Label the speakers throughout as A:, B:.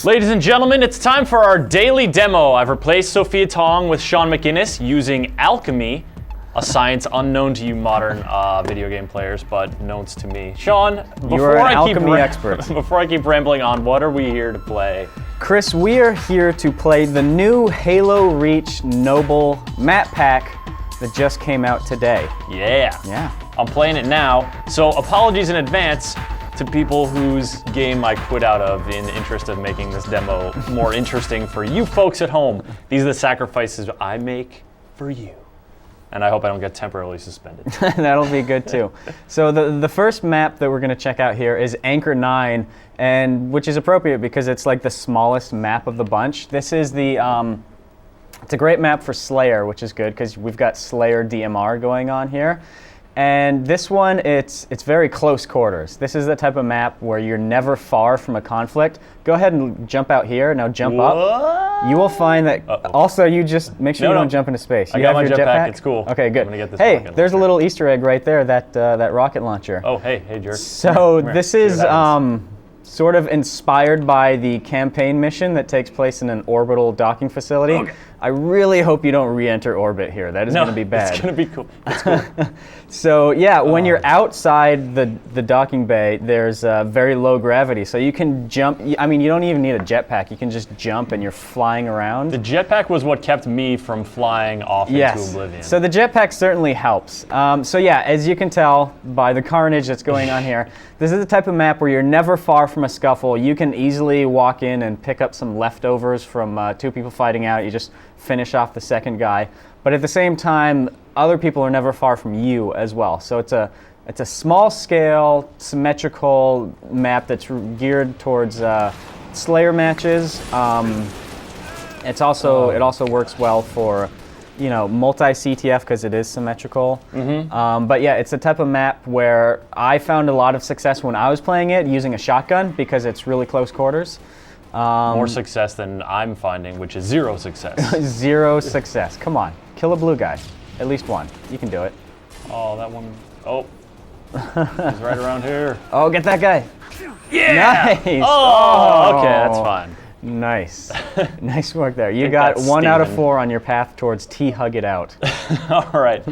A: Ladies and gentlemen, it's time for our daily demo. I've replaced Sophia Tong with Shaun McInnis using alchemy, a science unknown to you modern video game players, but known to me. Shaun,
B: before
A: I keep rambling on, what are we here to play?
B: Chris, we are here to play the new Halo Reach Noble map pack that just came out today.
A: Yeah. I'm playing it now, so apologies in advance to people whose game I quit out of in the interest of making this demo more interesting for you folks at home. These are the sacrifices I make for you. And I hope I don't get temporarily suspended.
B: That'll be good too. So the first map that we're going to check out here is Anchor 9, and which is appropriate because it's like the smallest map of the bunch. This is the it's a great map for Slayer, which is good because we've got Slayer DMR going on here. And this one, it's very close quarters. This is the type of map where you're never far from a conflict. Go ahead and jump out here. Now jump up. You will find that. Also, you just make sure you don't jump into space. You
A: I got my jetpack. It's cool.
B: Okay, good.
A: I'm gonna get this
B: hey, there's a little Easter egg right there. That rocket launcher.
A: Oh, hey, jerk.
B: So this is sort of inspired by the campaign mission that takes place in an orbital docking facility.
A: Okay.
B: I really hope you don't re-enter orbit here. That is going to be bad.
A: It's going to be cool. It's cool.
B: So yeah, when you're outside the docking bay, there's very low gravity, so you can jump. I mean, you don't even need a jetpack. You can just jump, and you're flying around.
A: The jetpack was what kept me from flying off into oblivion.
B: So the jetpack certainly helps. So yeah, as you can tell by the carnage that's going on here, this is the type of map where you're never far from a scuffle. You can easily walk in and pick up some leftovers from two people fighting out. You just finish off the second guy. But at the same time, other people are never far from you as well. So it's a small scale, symmetrical map that's geared towards Slayer matches. It also works well for multi-CTF because it is symmetrical. But yeah, it's the type of map where I found a lot of success when I was playing it using a shotgun because it's really close quarters.
A: More success than I'm finding, which is zero success.
B: Zero success. Come on, kill a blue guy. At least one. You can do it.
A: Oh, that one. Oh, he's right around here.
B: Oh, get that guy.
A: Yeah!
B: Nice.
A: Oh, okay, that's fine.
B: Nice. Nice work there. You got 1 out of 4 on your path towards T-Hug It Out.
A: All right.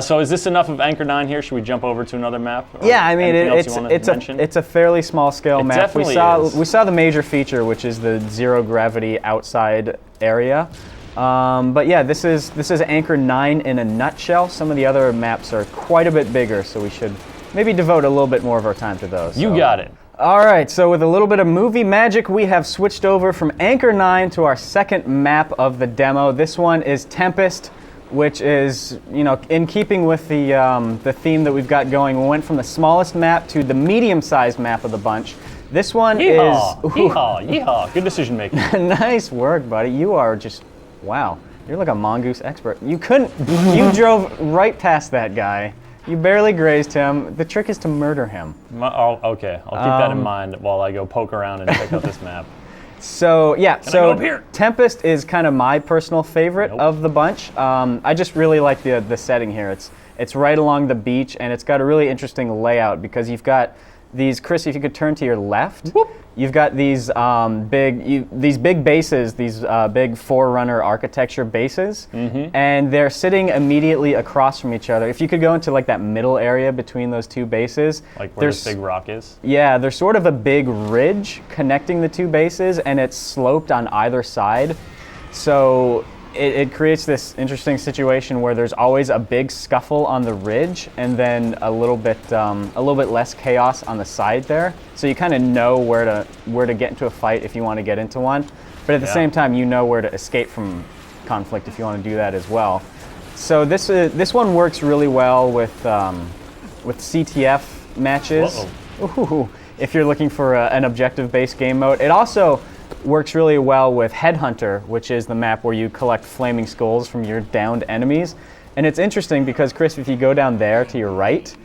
A: So is this enough of Anchor 9 here? Should we jump over to another map?
B: Yeah, I mean, it's a fairly small scale map.
A: Definitely
B: we saw the major feature, which is the zero gravity outside area. But yeah, this is Anchor 9 in a nutshell. Some of the other maps are quite a bit bigger, so we should maybe devote a little bit more of our time to those.
A: You got it.
B: All right, so with a little bit of movie magic, we have switched over from Anchor 9 to our second map of the demo. This one is Tempest, which is, in keeping with the theme that we've got going. We went from the smallest map to the medium-sized map of the bunch. This one
A: Yeehaw. Good decision making.
B: Nice work, buddy. You are just, wow. You're like a mongoose expert. You drove right past that guy. You barely grazed him. The trick is to murder him.
A: Okay. I'll keep that in mind while I go poke around and check out this map.
B: So yeah,
A: Can I go up here?
B: Tempest is kind of my personal favorite of the bunch. I just really like the setting here. It's right along the beach, and it's got a really interesting layout because you've got these. Chris, if you could turn to your left. Whoop. You've got these big bases, these big Forerunner architecture bases, and they're sitting immediately across from each other. If you could go into like that middle area between those two bases,
A: like where this big rock is.
B: Yeah, there's sort of a big ridge connecting the two bases, and it's sloped on either side. So it creates this interesting situation where there's always a big scuffle on the ridge, and then a little bit less chaos on the side there. So you kind of know where to get into a fight if you want to get into one, but at the same time you know where to escape from conflict if you want to do that as well. So this one works really well with CTF matches. Ooh, if you're looking for an objective-based game mode. It also works really well with Headhunter, which is the map where you collect flaming skulls from your downed enemies. And it's interesting because, Chris, if you go down there to your right,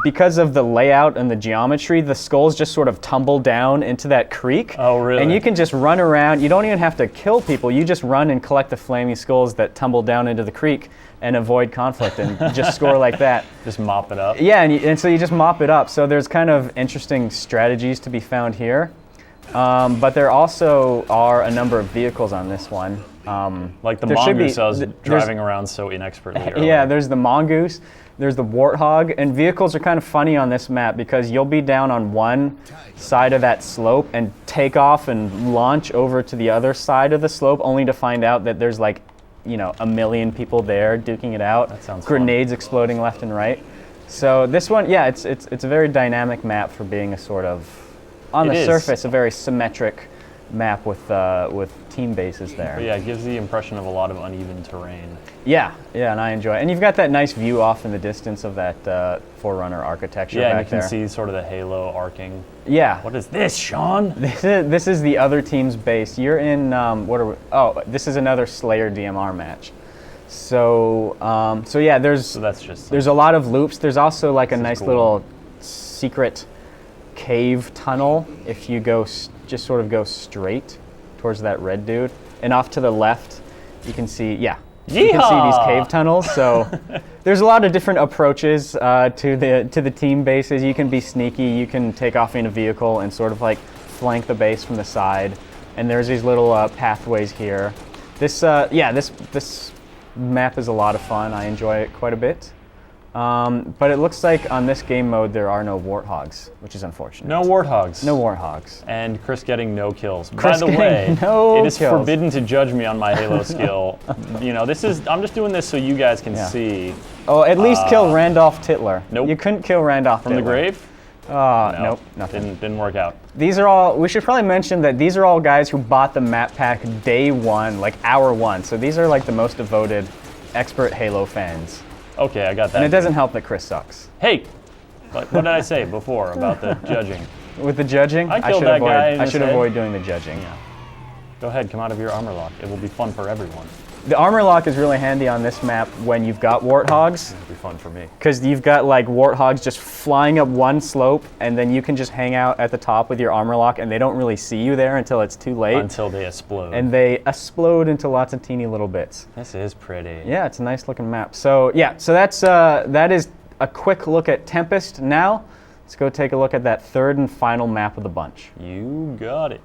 B: because of the layout and the geometry, the skulls just sort of tumble down into that creek.
A: Oh, really?
B: And you can just run around. You don't even have to kill people. You just run and collect the flaming skulls that tumble down into the creek and avoid conflict and just score like that.
A: Just mop it up.
B: Yeah, and so you just mop it up. So there's kind of interesting strategies to be found here. But there also are a number of vehicles on this one.
A: Like the
B: there should
A: mongoose
B: be-
A: I was
B: there's-
A: driving around so inexpertly earlier.
B: Yeah, there's the mongoose, there's the warthog, and vehicles are kind of funny on this map because you'll be down on one side of that slope and take off and launch over to the other side of the slope only to find out that there's like, a million people there duking it out.
A: That sounds fun.
B: Grenades exploding left and right. So this one, yeah, it's a very dynamic map for being a sort of, on
A: It
B: the
A: is.
B: surface, a very symmetric map with team bases there.
A: But yeah, it gives the impression of a lot of uneven terrain.
B: Yeah, and I enjoy it. And you've got that nice view off in the distance of that Forerunner architecture
A: Yeah, and
B: back
A: you can
B: there.
A: see sort of the halo arcing.
B: Yeah.
A: What is this, Shaun?
B: This is the other team's base. You're in, this is another Slayer DMR match. So yeah,
A: So that's just
B: there's a lot of loops. There's also like a
A: This is
B: nice
A: cool.
B: little secret cave tunnel if you just sort of go straight towards that red dude. And off to the left, you can see, you can see these
A: Yeehaw!
B: cave tunnels. So there's a lot of different approaches to the team bases. You can be sneaky. You can take off in a vehicle and sort of like flank the base from the side. And there's these little pathways here. This map is a lot of fun. I enjoy it quite a bit. But it looks like on this game mode there are no warthogs, which is unfortunate.
A: no warthogs.
B: No warthogs.
A: And Chris getting no kills.
B: Chris
A: By the
B: getting
A: way,
B: no
A: it is
B: kills.
A: forbidden to judge me on my Halo skill. I'm just doing this so you guys can
B: Yeah.
A: see.
B: Oh, at least kill Randolph Titler.
A: Nope.
B: You couldn't kill Randolph
A: From the
B: Titler.
A: grave?
B: No,
A: No,
B: nope, nothing.
A: Didn't work out.
B: These are all, we should probably mention that these are all guys who bought the map pack day one, like hour one. So these are like the most devoted, expert Halo fans.
A: Okay, I got that.
B: And it doesn't help that Chris sucks.
A: Hey, what did I say before about the judging?
B: With the judging,
A: I killed that guy in
B: I
A: his
B: should
A: head.
B: avoid doing the judging.
A: Go ahead, come out of your armor lock. It will be fun for everyone.
B: The armor lock is really handy on this map when you've got warthogs,
A: It'll be fun for me.
B: because you've got like warthogs just flying up one slope, and then you can just hang out at the top with your armor lock, and they don't really see you there until it's too late.
A: Until they explode.
B: And they explode into lots of teeny little bits.
A: This is pretty.
B: Yeah, it's a nice looking map. So yeah, so that is a quick look at Tempest. Now, let's go take a look at that third and final map of the bunch.
A: You got it.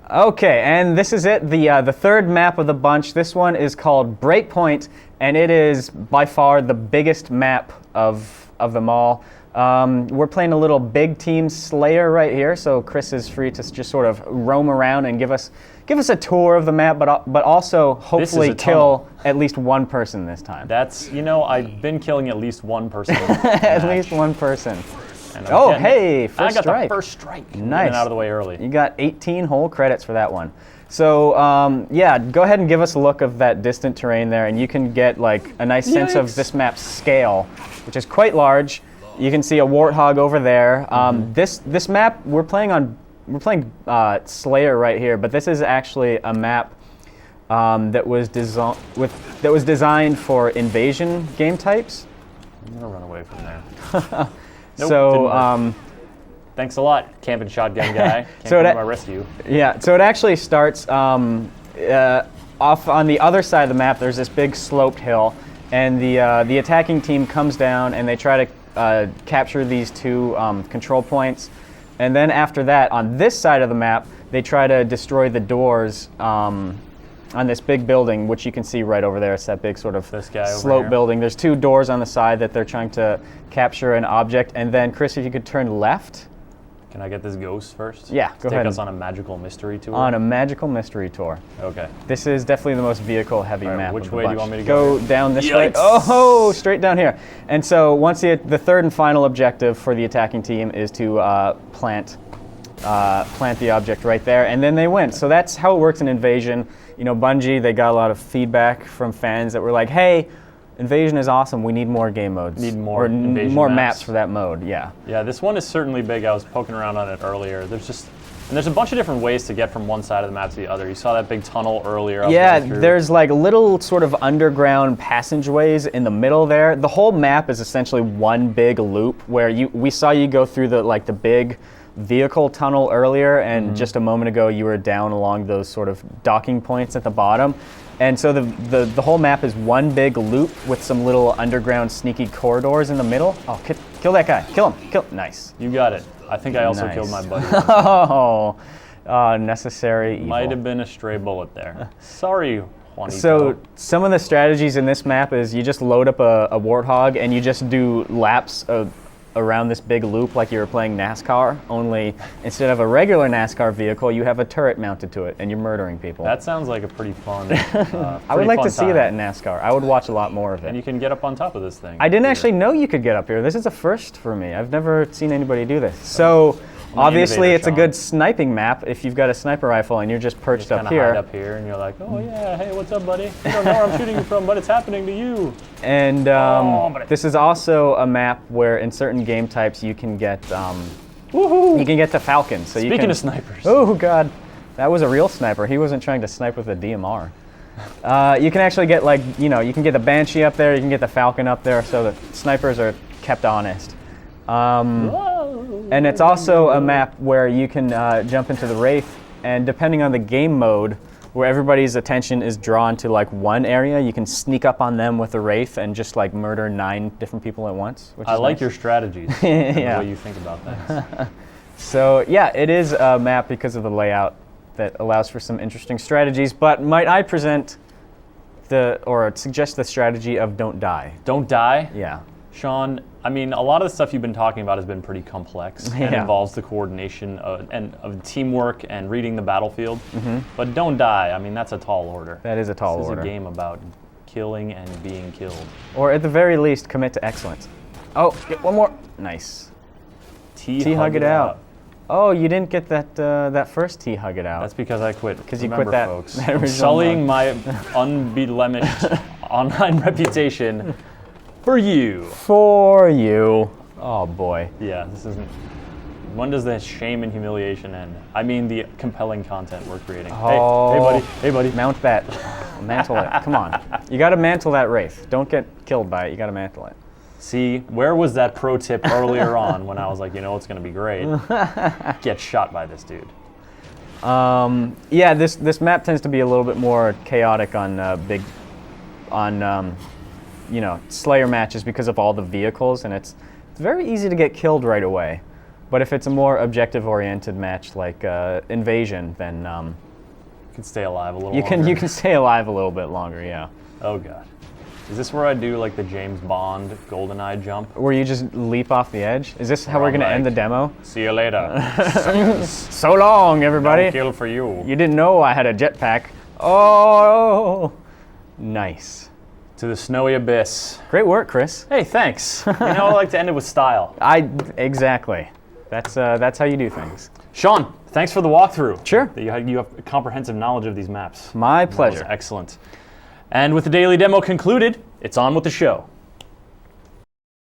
B: Okay, and this is it, the third map of the bunch. This one is called Breakpoint, and it is by far the biggest map of them all. We're playing a little big team Slayer right here, so Chris is free to just sort of roam around and give us a tour of the map, but also hopefully
A: a
B: kill at least one person this time.
A: That's, I've been killing at least one person.
B: At least one person.
A: And I'm
B: Oh,
A: getting it.
B: hey,
A: I
B: first
A: got
B: strike.
A: the first strike.
B: Nice.
A: Getting out of the way early.
B: You got 18 whole credits for that one. So yeah, go ahead and give us a look of that distant terrain there, and you can get like a nice sense of
A: Yikes.
B: this map's scale, which is quite large. You can see a warthog over there. This map we're playing Slayer right here, but this is actually a map that was designed for invasion game types.
A: I'm gonna run away from there. Nope,
B: So
A: didn't work. Thanks a lot, camping shotgun guy. Can't
B: So
A: come
B: that-
A: to my rescue.
B: Yeah, so it actually starts off on the other side of the map. There's this big sloped hill, and the attacking team comes down and they try to capture these two control points. And then after that, on this side of the map, they try to destroy the doors on this big building, which you can see right over there. It's that big sort of
A: This guy over
B: slope
A: here.
B: building. There's two doors on the side that they're trying to capture an object. And then, Chris, if you could turn left.
A: Can I get this ghost first?
B: Yeah, go
A: Take
B: ahead.
A: us on a magical mystery tour.
B: On a magical mystery tour.
A: Okay.
B: This is definitely the most vehicle-heavy
A: All right,
B: map.
A: which
B: of the
A: way do you
B: bunch.
A: want me to go here?
B: Down this way.
A: Yikes.
B: Oh, straight down here. And so once the third and final objective for the attacking team is to plant the object right there, and then they win. So that's how it works in Invasion. Bungie, they got a lot of feedback from fans that were like, "Hey, Invasion is awesome. We need more game modes.
A: Need more
B: or
A: Invasion
B: more
A: maps."
B: maps for that mode." Yeah.
A: Yeah, this one is certainly big. I was poking around on it earlier. There's a bunch of different ways to get from one side of the map to the other. You saw that big tunnel earlier. I was
B: Yeah,
A: going through.
B: there's like little sort of underground passageways in the middle there. The whole map is essentially one big loop where we saw you go through the big vehicle tunnel earlier, and just a moment ago you were down along those sort of docking points at the bottom. And so the whole map is one big loop with some little underground sneaky corridors in the middle. Oh, kill that guy. Kill him. Nice.
A: You got it. I think I also
B: Nice.
A: killed my buddy.
B: Oh, Necessary evil.
A: Might have been a stray bullet there. Sorry, Juanito.
B: So some of the strategies in this map is you just load up a warthog and you just do laps around this big loop like you were playing NASCAR, only instead of a regular NASCAR vehicle, you have a turret mounted to it and you're murdering people.
A: That sounds like a pretty fun
B: I would like to see that in NASCAR. I would watch a lot more of it.
A: And you can get up on top of this thing.
B: I didn't actually know you could get up here. This is a first for me. I've never seen anybody do this. So obviously it's a good sniping map if you've got a sniper rifle and you're just perched up here.
A: Hide up here and you're like, oh yeah, hey, what's up, buddy? You don't know where I'm shooting you from, but it's happening to you.
B: And this is also a map where in certain game types you can get you can get the Falcon. So
A: Speaking of snipers.
B: Oh god, that was a real sniper. He wasn't trying to snipe with a DMR. You can actually get you can get the Banshee up there, you can get the Falcon up there, so the snipers are kept honest. And it's also a map where you can jump into the Wraith, and depending on the game mode, where everybody's attention is drawn to one area, you can sneak up on them with the Wraith and just murder 9 different people at once. Which
A: I
B: is
A: like
B: nice.
A: your strategies and the way you think about things.
B: So yeah, it is a map because of the layout that allows for some interesting strategies, but might I present or suggest the strategy of don't die?
A: Don't die?
B: Yeah.
A: Shaun, I mean, a lot of the stuff you've been talking about has been pretty complex and involves the coordination of teamwork and reading the battlefield. But don't die. I mean, that's a tall order.
B: That is a tall order.
A: This is a game about killing and being killed.
B: Or at the very least, commit to excellence. Oh, get one more. Nice. T-hug it out. Oh, you didn't get that first T-hug it out.
A: That's because I quit.
B: Because you quit that,
A: folks.
B: that original
A: sullying my unblemished online reputation. For you.
B: For you. Oh boy.
A: Yeah, this isn't. When does the shame and humiliation end? I mean, the compelling content we're creating.
B: Oh.
A: Hey, buddy. Hey, buddy.
B: Mount that. Mantle it. Come on. You got to mantle that Wraith. Don't get killed by it. You got to mantle it.
A: See, where was that pro tip earlier on when I was like, it's going to be great? Get shot by this dude.
B: Yeah, this map tends to be a little bit more chaotic on Slayer matches because of all the vehicles, and it's very easy to get killed right away. But if it's a more objective-oriented match like Invasion, then
A: you can stay alive a little
B: you
A: longer.
B: You can stay alive a little bit longer, yeah.
A: Oh god. Is this where I do the James Bond GoldenEye jump?
B: Where you just leap off the edge? Is this how we're going to end the demo?
A: See you later.
B: So long, everybody.
A: No kill for you.
B: You didn't know I had a jetpack. Oh, nice.
A: To the snowy abyss.
B: Great work, Chris.
A: Hey, thanks. I like to end it with style.
B: Exactly. That's how you do things.
A: Shaun, thanks for the walkthrough.
B: Sure.
A: You have comprehensive knowledge of these maps.
B: My pleasure.
A: That was excellent. And with the daily demo concluded, it's on with the show.